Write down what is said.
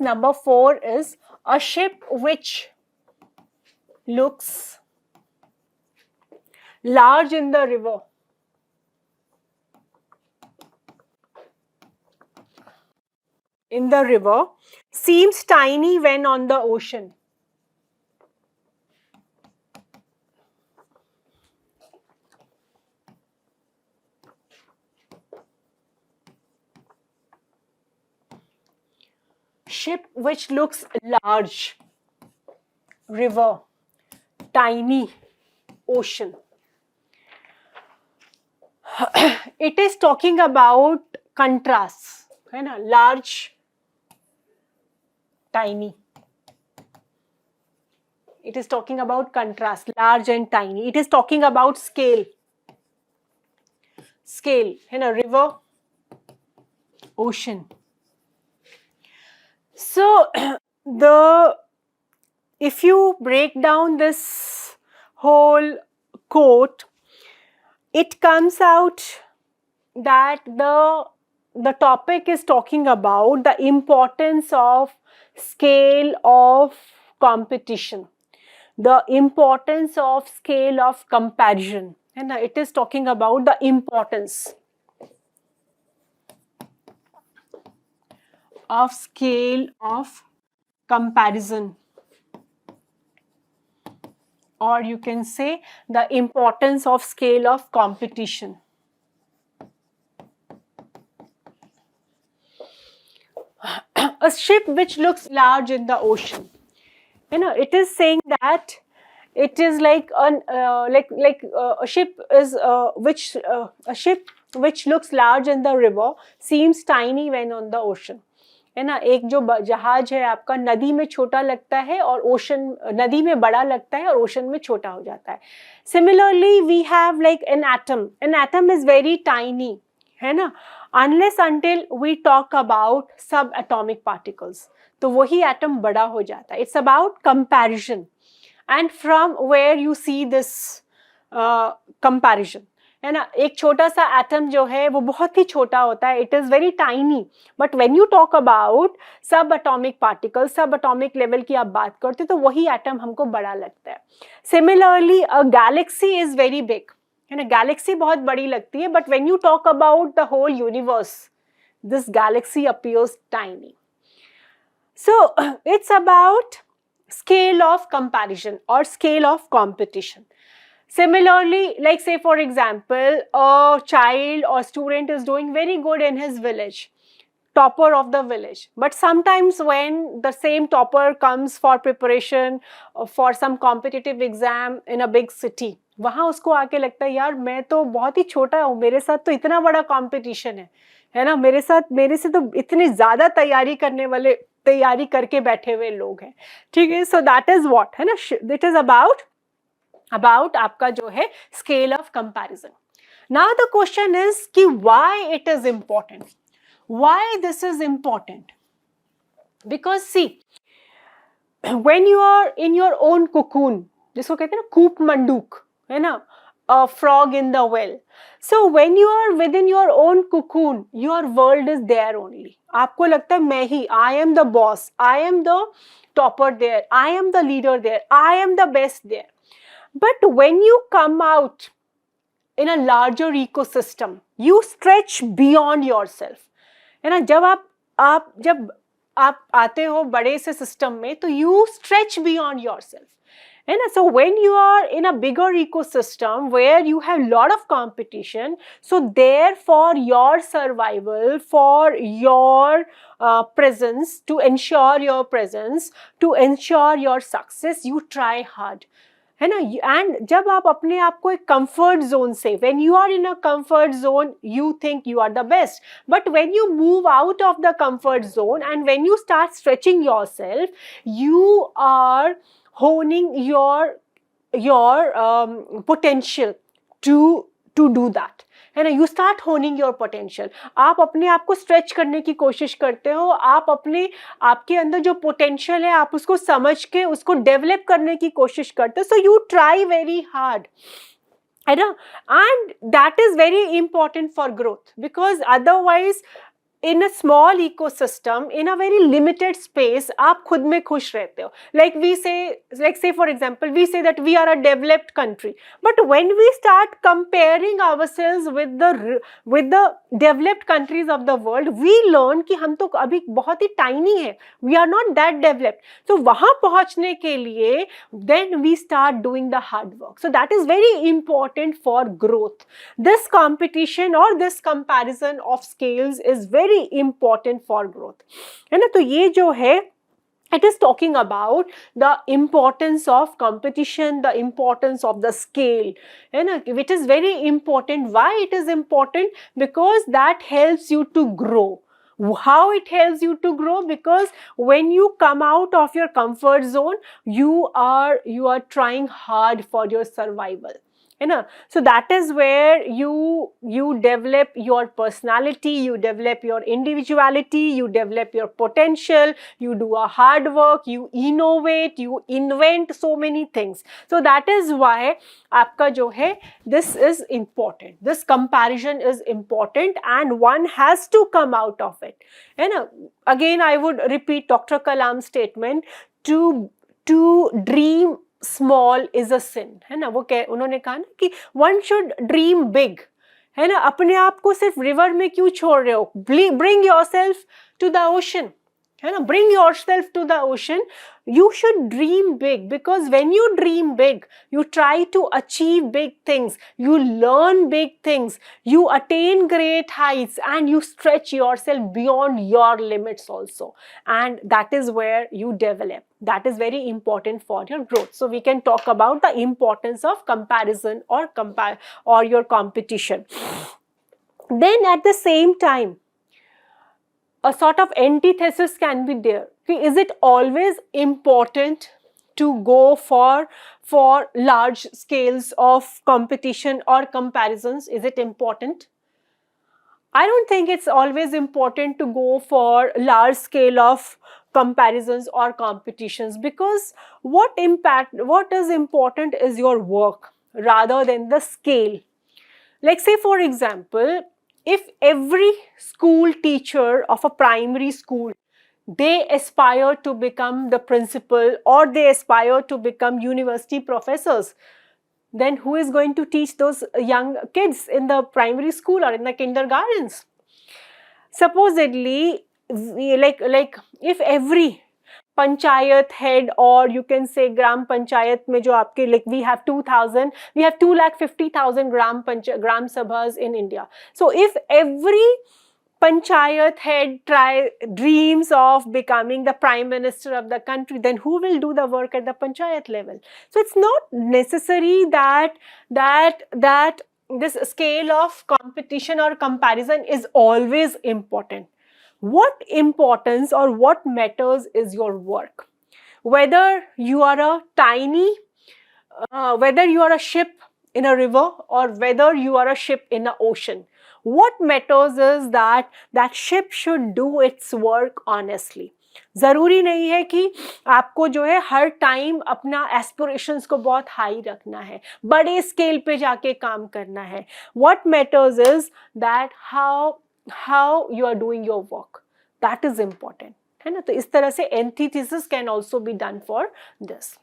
number 4 is a ship which looks large in the river seems tiny when on the ocean. Ship which looks large, river, tiny, ocean. It is talking about contrasts, है ना, large, tiny. It is talking about contrast, large and tiny. It is talking about scale, है ना, river, ocean. So if you break down this whole quote, it comes out that the topic is talking about the importance of scale of competition, the importance of scale of comparison, and it is talking about the importance of scale of comparison, or you can say the importance of scale of competition. A ship which looks large in the ocean, you know, it is saying that it is like a ship is a ship which looks large in the river seems tiny when on the ocean. है ना, एक जो जहाज है आपका नदी में छोटा लगता है और ओशन नदी में बड़ा लगता है और ओशन में छोटा हो जाता है. Similarly, we have like an atom. An atom is very tiny, है ना, unless until we talk about subatomic particles. तो वही atom बड़ा हो जाता है. It's about comparison, and from where you see this comparison. है ना, एक छोटा सा एटम जो है वो बहुत ही छोटा होता है, it is very tiny, but when you talk about सब एटॉमिक पार्टिकल, सब एटॉमिक लेवल की आप बात करते हो तो वही एटम हमको बड़ा लगता है. Similarly a galaxy is very big, है ना, गैलेक्सी बहुत बड़ी लगती है, but when you talk about the whole universe this galaxy appears tiny. So it's about scale of comparison or scale of competition. Similarly, like say for example, a child or student is doing very good in his village, topper of the village, but sometimes when the same topper comes for preparation for some competitive exam in a big city, वहाँ उसको आके लगता है यार मैं तो बहुत ही छोटा हूँ, मेरे साथ तो इतना बड़ा competition है ना, मेरे से तो इतनी ज़्यादा तैयारी करके बैठे हुए लोग हैं, ठीक है. सो दैट इज व्हाट, है ना, इट इज अबाउट आपका जो है scale of comparison. Now the question is कि why it is important, why this is important, because see when you are in your own cocoon, जिसको कहते हैं ना कूप मंडूक, है ना, a frog in the well. So when you are within your own cocoon, your world is there only. आपको लगता है मैं ही, I am the boss, I am the topper there, I am the leader there, I am the best there. But when you come out in a larger ecosystem, you stretch beyond yourself. है ना, जब आप आते हो बड़े से system में तो you stretch beyond yourself. And so when you are in a bigger ecosystem where you have lot of competition, so there for your survival, for your presence, to ensure your presence, to ensure your success, you try hard, है ना. And जब आप अपने आप को एक comfort zone से, when you are in a comfort zone, you think you are the best. But when you move out of the comfort zone and when you start stretching yourself, you are honing your potential to do that, है ना. You start honing your potential. आप अपने आप को stretch करने की कोशिश करते हो, आपके अंदर जो potential है आप उसको समझ के उसको develop करने की कोशिश करते हो. So you try very hard, है ना, and that is very important for growth, because otherwise in a small ecosystem, in a very limited space, आप खुद में खुश रहते हो. Like we say, like say for example, we say that we are a developed country. But when we start comparing ourselves with the developed countries of the world, we learn कि हम तो अभी बहुत ही tiny है. We are not that developed. So वहाँ पहुँचने के लिए, then we start doing the hard work. So that is very important for growth. This competition or this comparison of scales is very important for growth. है ना, तो ये जो है, it is talking about the importance of competition, the importance of the scale, है ना, which is very important. Why it is important? Because that helps you to grow. How it helps you to grow? Because when you come out of your comfort zone, you are trying hard for your survival. So that is where you develop your personality, you develop your individuality, you develop your potential, you do a hard work, you innovate, you invent so many things. So that is why आपका जो है, this is important, this comparison is important, and one has to come out of it. Again I would repeat Dr. Kalam's statement, to dream small is a sin, है ना. वो उन्होंने कहा ना कि one should dream big, है ना. अपने आप को सिर्फ रिवर में क्यों छोड़ रहे हो? Bring yourself to the ocean, है ना. Bring yourself to the ocean. You should dream big, because when you dream big, you try to achieve big things, you learn big things, you attain great heights, and you stretch yourself beyond your limits also. And that is where you develop. That is very important for your growth. So we can talk about the importance of comparison or your competition. Then at the same time, a sort of antithesis can be there. Is it always important to go for large scales of competition or comparisons? Is it important? I don't think it's always important to go for large scale of comparisons or competitions, because what is important is your work rather than the scale. Like say for example, if every school teacher of a primary school, they aspire to become the principal or they aspire to become university professors, then who is going to teach those young kids in the primary school or in the kindergartens? Supposedly, like if every panchayat head, or you can say gram panchayat mein jo aapke, like we have 2,50,000 gram sabhas in India. So if every panchayat head dreams of becoming the prime minister of the country, then who will do the work at the panchayat level? So it's not necessary that this scale of competition or comparison is always important. What importance or what matters is your work. Whether you are a whether you are a ship in a river or whether you are a ship in the ocean, what matters is that ship should do its work honestly. ज़रूरी नहीं है कि आपको जो है हर time अपना aspirations को बहुत हाई रखना है, बड़े स्केल पे जाके काम करना है. What matters is that how you are doing your work. That is important, है ना. तो इस तरह से antithesis can also be done for this.